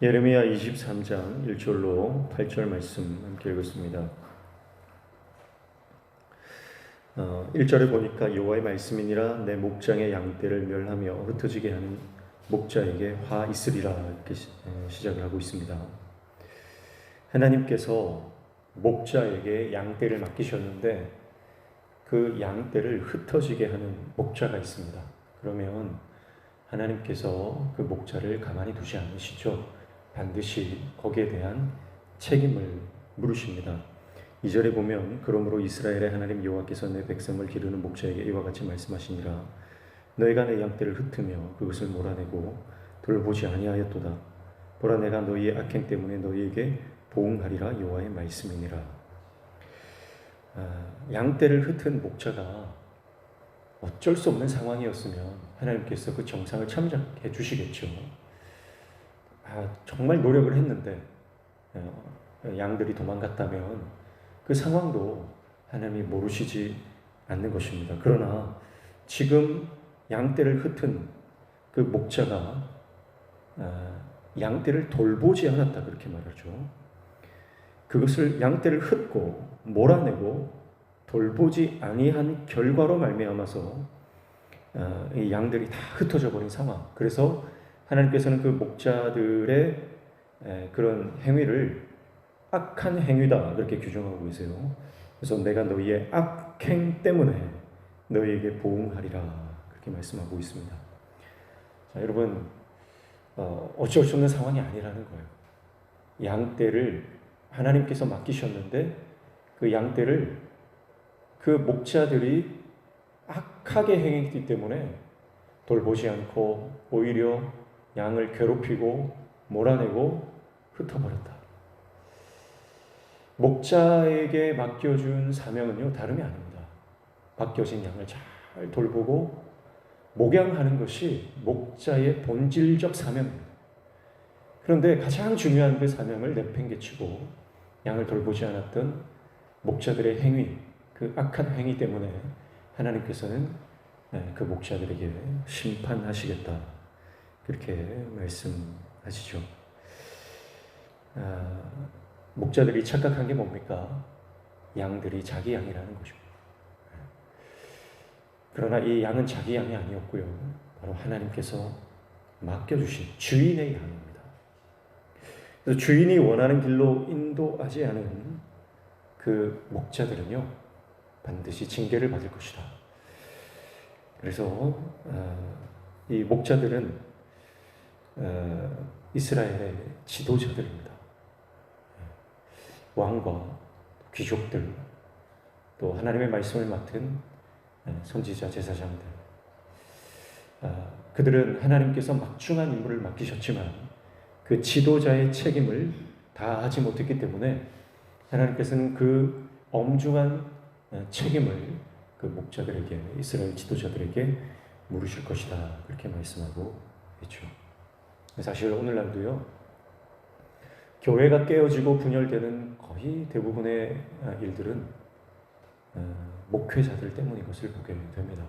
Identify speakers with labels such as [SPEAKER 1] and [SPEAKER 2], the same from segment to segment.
[SPEAKER 1] 예레미야 23장 1절로 8절 말씀 함께 읽었습니다. 1절에 보니까 여호와의 말씀이니라 내 목장의 양떼를 멸하며 흩어지게 하는 목자에게 화 있으리라 이렇게 시작을 하고 있습니다. 하나님께서 목자에게 양떼를 맡기셨는데 그 양떼를 흩어지게 하는 목자가 있습니다. 그러면 하나님께서 그 목자를 가만히 두지 않으시죠. 반드시 거기에 대한 책임을 물으십니다. 2절에 보면 그러므로 이스라엘의 하나님 여호와께서 내 백성을 기르는 목자에게 이와 같이 말씀하시니라 너희가 내 양떼를 흩으며 그것을 몰아내고 돌보지 아니하였도다. 보라 내가 너희의 악행 때문에 너희에게 보응하리라 여호와의 말씀이니라. 양떼를 흩은 목자가 어쩔 수 없는 상황이었으면 하나님께서 그 정상을 참작해 주시겠죠. 정말 노력을 했는데 양들이 도망갔다면 그 상황도 하나님이 모르시지 않는 것입니다. 그러나 지금 양떼를 흩은 그 목자가 양떼를 돌보지 않았다 그렇게 말하죠. 그것을 양떼를 흩고 몰아내고 돌보지 아니한 결과로 말미암아서 이 양들이 다 흩어져 버린 상황. 그래서 하나님께서는 그 목자들의 그런 행위를 악한 행위다 그렇게 규정하고 계세요. 그래서 내가 너희의 악행 때문에 너희에게 보응하리라 그렇게 말씀하고 있습니다. 자, 여러분 어쩔 수 없는 상황이 아니라는 거예요. 양떼를 하나님께서 맡기셨는데 그 양떼를 그 목자들이 악하게 행했기 때문에 돌보지 않고 오히려 양을 괴롭히고 몰아내고 흩어버렸다. 목자에게 맡겨준 사명은요 다름이 아닙니다. 맡겨진 양을 잘 돌보고 목양하는 것이 목자의 본질적 사명입니다. 그런데 가장 중요한 그 사명을 내팽개치고 양을 돌보지 않았던 목자들의 행위, 그 악한 행위 때문에 하나님께서는 그 목자들에게 심판하시겠다 그렇게 말씀하시죠. 목자들이 착각한 게 뭡니까? 양들이 자기 양이라는 것입니다. 그러나 이 양은 자기 양이 아니었고요. 바로 하나님께서 맡겨주신 주인의 양입니다. 그래서 주인이 원하는 길로 인도하지 않은 그 목자들은요 반드시 징계를 받을 것이다. 그래서 이 목자들은 이스라엘의 지도자들입니다. 왕과 귀족들 또 하나님의 말씀을 맡은 선지자 제사장들 그들은 하나님께서 막중한 임무를 맡기셨지만 그 지도자의 책임을 다하지 못했기 때문에 하나님께서는 그 엄중한 책임을 그 목자들에게 이스라엘 지도자들에게 물으실 것이다 그렇게 말씀하고 있죠. 사실 오늘날도요 교회가 깨어지고 분열되는 거의 대부분의 일들은 목회자들 때문인 것을 보게 됩니다.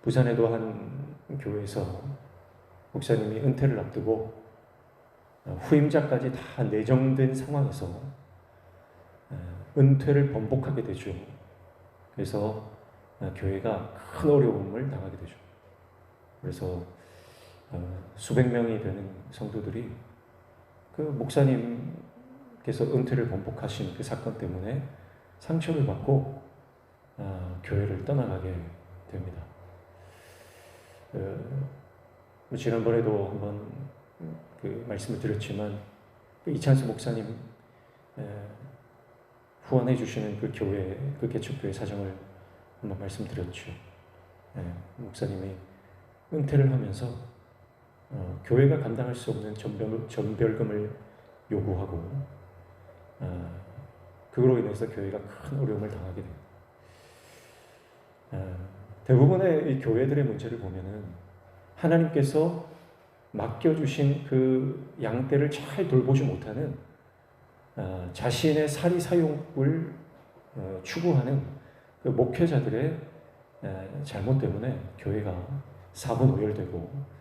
[SPEAKER 1] 부산에도 한 교회에서 목사님이 은퇴를 앞두고 후임자까지 다 내정된 상황에서 은퇴를 번복하게 되죠. 그래서 교회가 큰 어려움을 당하게 되죠. 그래서 수백 명이 되는 성도들이 그 목사님께서 은퇴를 번복하신 그 사건 때문에 상처를 받고 교회를 떠나가게 됩니다. 지난번에도 한번 그 말씀을 드렸지만 그 이찬수 목사님 후원해 주시는 그 교회, 그 개척교회 사정을 한번 말씀드렸죠. 목사님이 은퇴를 하면서 교회가 감당할 수 없는 전별금을 요구하고 그로 인해서 교회가 큰 어려움을 당하게 됩니다. 대부분의 이 교회들의 문제를 보면은 하나님께서 맡겨주신 그 양떼를 잘 돌보지 못하는 자신의 사리사욕을 추구하는 그 목회자들의 잘못 때문에 교회가 사분오열되고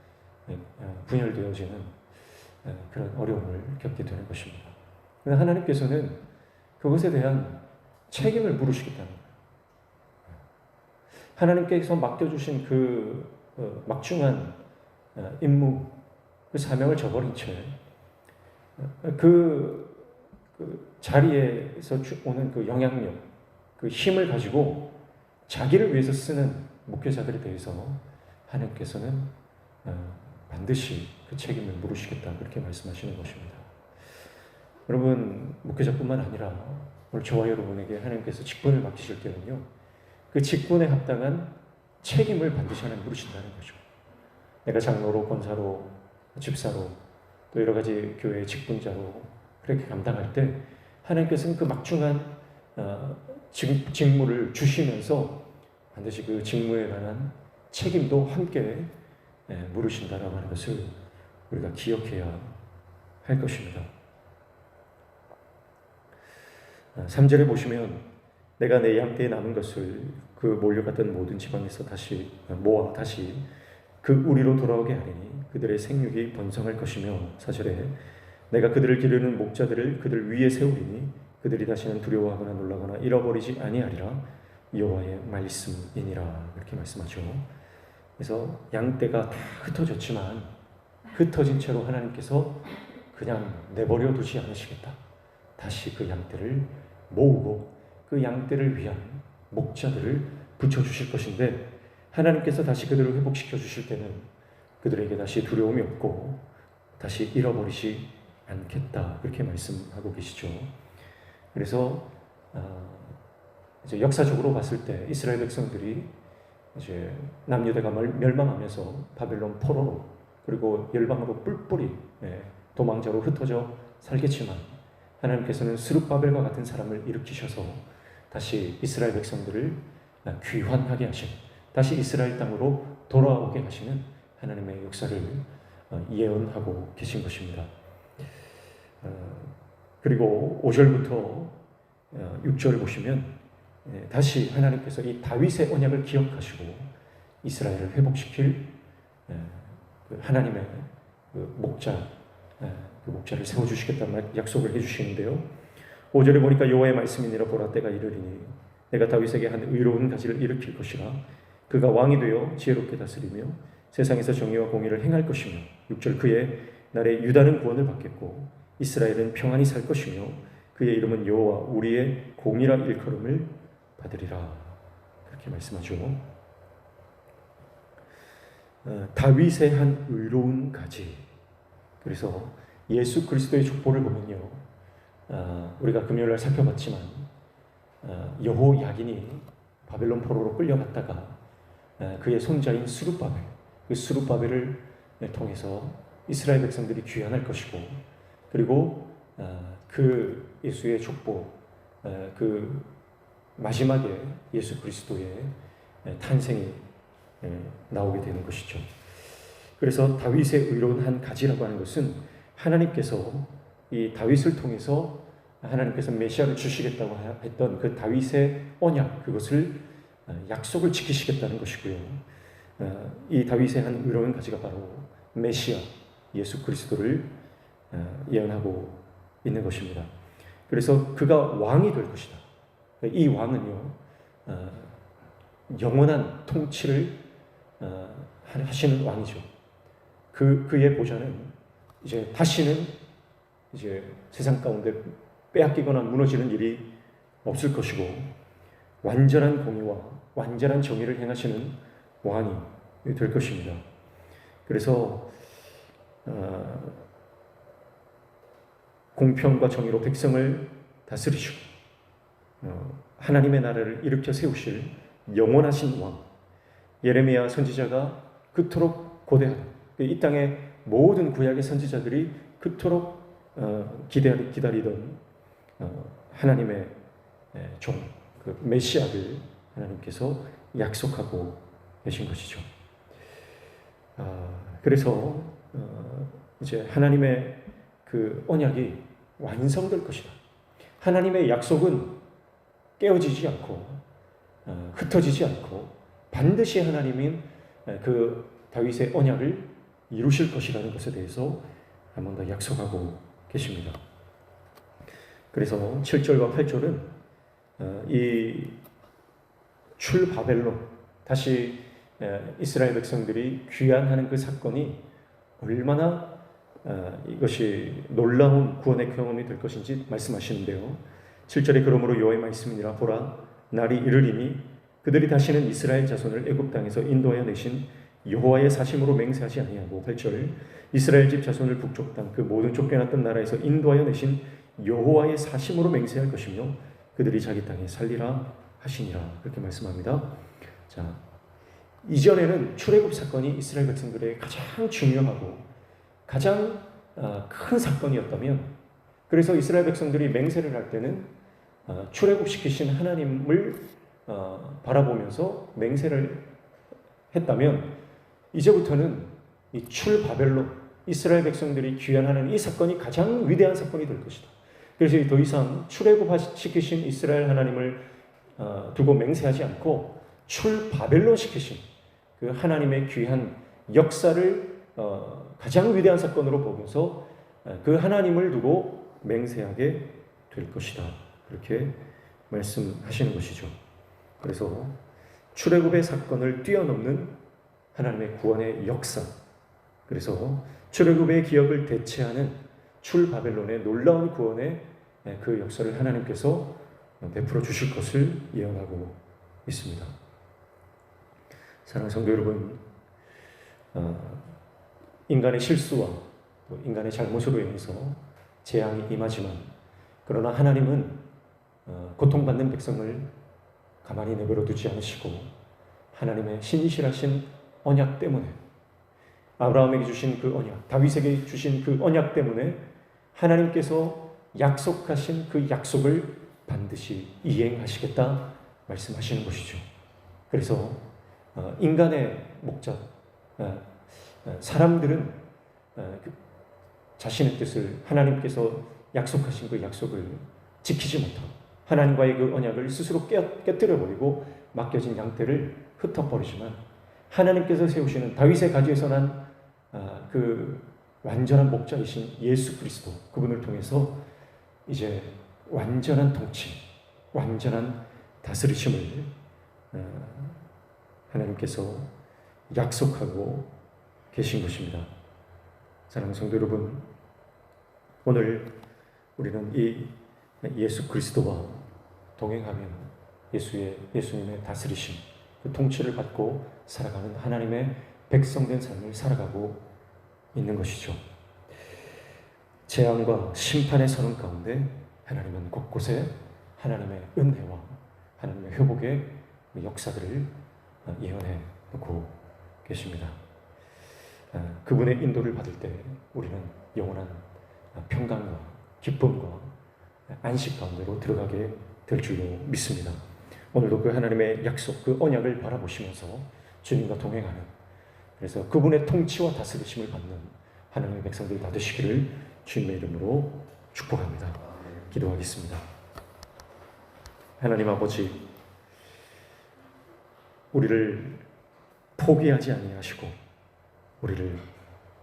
[SPEAKER 1] 분열되어지는 그런 어려움을 겪게 되는 것입니다. 그러나 하나님께서는 그것에 대한 책임을 물으시겠다는 거예요. 하나님께서 맡겨주신 그 막중한 임무, 그 사명을 저버린 채 그 자리에서 오는 그 영향력, 그 힘을 가지고 자기를 위해서 쓰는 목회자들에 대해서 하나님께서는 반드시 그 책임을 물으시겠다, 그렇게 말씀하시는 것입니다. 여러분, 목회자뿐만 아니라 오늘 저와 여러분에게 하나님께서 직분을 맡기실 때는요, 그 직분에 합당한 책임을 반드시 하나님 물으신다는 거죠. 내가 장로로, 권사로, 집사로, 또 여러 가지 교회의 직분자로 그렇게 감당할 때 하나님께서는 그 막중한 직무를 주시면서 반드시 그 직무에 관한 책임도 함께 물으신다라고 하는 것을 우리가 기억해야 할 것입니다. 3절에 보시면 내가 내 양떼에 남은 것을 그 몰려갔던 모든 지방에서 다시 모아 다시 그 우리로 돌아오게 하리니 그들의 생육이 번성할 것이며 4절에 내가 그들을 기르는 목자들을 그들 위에 세우리니 그들이 다시는 두려워하거나 놀라거나 잃어버리지 아니하리라 여호와의 말씀이니라, 이렇게 말씀하죠. 그래서 양떼가 다 흩어졌지만 흩어진 채로 하나님께서 그냥 내버려 두지 않으시겠다. 다시 그 양떼를 모으고 그 양떼를 위한 목자들을 붙여주실 것인데, 하나님께서 다시 그들을 회복시켜 주실 때는 그들에게 다시 두려움이 없고 다시 잃어버리지 않겠다, 그렇게 말씀하고 계시죠. 그래서 이제 역사적으로 봤을 때 이스라엘 백성들이 이제 남유다가 멸망하면서 바벨론 포로로 그리고 열방으로 뿔뿔이 도망자로 흩어져 살겠지만 하나님께서는 스룹바벨과 같은 사람을 일으키셔서 다시 이스라엘 백성들을 귀환하게 하신, 다시 이스라엘 땅으로 돌아오게 하시는 하나님의 역사를 예언하고 계신 것입니다. 그리고 5절부터 6절을 보시면 다시 하나님께서 이 다윗의 언약을 기억하시고 이스라엘을 회복시킬 하나님의 목자, 그 목자를 세워주시겠다는 약속을 해주시는데요. 5절에 보니까 여호와의 말씀이니라 보라 때가 이르리니 내가 다윗에게 한 의로운 가지를 일으킬 것이라 그가 왕이 되어 지혜롭게 다스리며 세상에서 정의와 공의를 행할 것이며 6절 그의 날에 유다는 구원을 받겠고 이스라엘은 평안히 살 것이며 그의 이름은 여호와 우리의 공의라 일컬음을 받으리라, 그렇게 말씀하죠. 다윗의 한 의로운 가지. 그래서 예수 그리스도의 족보를 보면요, 우리가 금요일날 살펴봤지만 여호야긴이 바벨론 포로로 끌려갔다가 그의 손자인 스룹바벨, 그 스룹바벨을 통해서 이스라엘 백성들이 귀환할 것이고, 그리고 그 예수의 족보, 그 마지막에 예수 그리스도의 탄생이 나오게 되는 것이죠. 그래서 다윗의 의로운 한 가지라고 하는 것은 하나님께서 이 다윗을 통해서 하나님께서 메시아를 주시겠다고 했던 그 다윗의 언약, 그것을 약속을 지키시겠다는 것이고요. 이 다윗의 한 의로운 가지가 바로 메시아 예수 그리스도를 예언하고 있는 것입니다. 그래서 그가 왕이 될 것이다. 이 왕은요, 영원한 통치를 하시는 왕이죠. 그의 보좌는 이제 다시는 이제 세상 가운데 빼앗기거나 무너지는 일이 없을 것이고 완전한 공의와 완전한 정의를 행하시는 왕이 될 것입니다. 그래서 공평과 정의로 백성을 다스리시고 하나님의 나라를 일으켜 세우실 영원하신 왕, 예레미야 선지자가 그토록 고대하던 이 땅의 모든 구약의 선지자들이 그토록 기다리던 하나님의 종, 그 메시아를 하나님께서 약속하고 계신 것이죠. 그래서 이제 하나님의 그 언약이 완성될 것이다. 하나님의 약속은 깨어지지 않고 흩어지지 않고 반드시 하나님인 그 다윗의 언약을 이루실 것이라는 것에 대해서 한 번 더 약속하고 계십니다. 그래서 7절과 8절은 이 출바벨론, 다시 이스라엘 백성들이 귀환하는 그 사건이 얼마나 이것이 놀라운 구원의 경험이 될 것인지 말씀하시는데요. 7절에 그러므로 여호와의 말씀이니라 보라 날이 이르리니 그들이 다시는 이스라엘 자손을 애굽 땅에서 인도하여 내신 여호와의 사심으로 맹세하지 아니하고 8절 이스라엘 집 자손을 북쪽 땅 그 모든 쫓겨났던 나라에서 인도하여 내신 여호와의 사심으로 맹세할 것이며 그들이 자기 땅에 살리라 하시니라 그렇게 말씀합니다. 자, 이전에는 출애굽 사건이 이스라엘 백성들의 가장 중요하고 가장 큰 사건이었다면, 그래서 이스라엘 백성들이 맹세를 할 때는 출애굽시키신 하나님을 바라보면서 맹세를 했다면, 이제부터는 이 출바벨론, 이스라엘 백성들이 귀환하는 이 사건이 가장 위대한 사건이 될 것이다. 그래서 더 이상 출애굽시키신 이스라엘 하나님을 두고 맹세하지 않고 출바벨론 시키신 그 하나님의 귀한 역사를 가장 위대한 사건으로 보면서 그 하나님을 두고 맹세하게 될 것이다. 그렇게 말씀하시는 것이죠. 그래서 출애굽의 사건을 뛰어넘는 하나님의 구원의 역사, 그래서 출애굽의 기억을 대체하는 출바벨론의 놀라운 구원의 그 역사를 하나님께서 베풀어 주실 것을 예언하고 있습니다. 사랑하는 성도 여러분, 인간의 실수와 인간의 잘못으로 인해서 재앙이 임하지만, 그러나 하나님은 고통받는 백성을 가만히 내버려 두지 않으시고 하나님의 신실하신 언약 때문에, 아브라함에게 주신 그 언약, 다윗에게 주신 그 언약 때문에 하나님께서 약속하신 그 약속을 반드시 이행하시겠다 말씀하시는 것이죠. 그래서 인간의 목자, 사람들은 자신의 뜻을, 하나님께서 약속하신 그 약속을 지키지 못하고 하나님과의 그 언약을 스스로 깨뜨려버리고 맡겨진 양떼를 흩어버리지만, 하나님께서 세우시는 다윗의 가지에서 난 그 완전한 목자이신 예수 그리스도, 그분을 통해서 이제 완전한 통치, 완전한 다스리심을 하나님께서 약속하고 계신 것입니다. 사랑하는 성도 여러분, 오늘 우리는 이 예수 그리스도와 동행하며 예수님의 다스리심, 그 통치를 받고 살아가는 하나님의 백성된 삶을 살아가고 있는 것이죠. 재앙과 심판의 선언 가운데 하나님은 곳곳에 하나님의 은혜와 하나님의 회복의 역사들을 예언해 놓고 계십니다. 그분의 인도를 받을 때 우리는 영원한 평강과 기쁨과 안식 가운데로 들어가게 될 줄로 믿습니다. 오늘도 그 하나님의 약속, 그 언약을 바라보시면서 주님과 동행하는, 그래서 그분의 통치와 다스리심을 받는 하나님의 백성들이 다 되시기를 주님의 이름으로 축복합니다. 기도하겠습니다. 하나님 아버지, 우리를 포기하지 아니하시고 우리를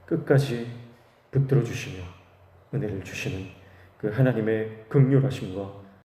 [SPEAKER 1] 끝까지 붙들어 주시며 은혜를 주시는 그 하나님의 긍휼하심과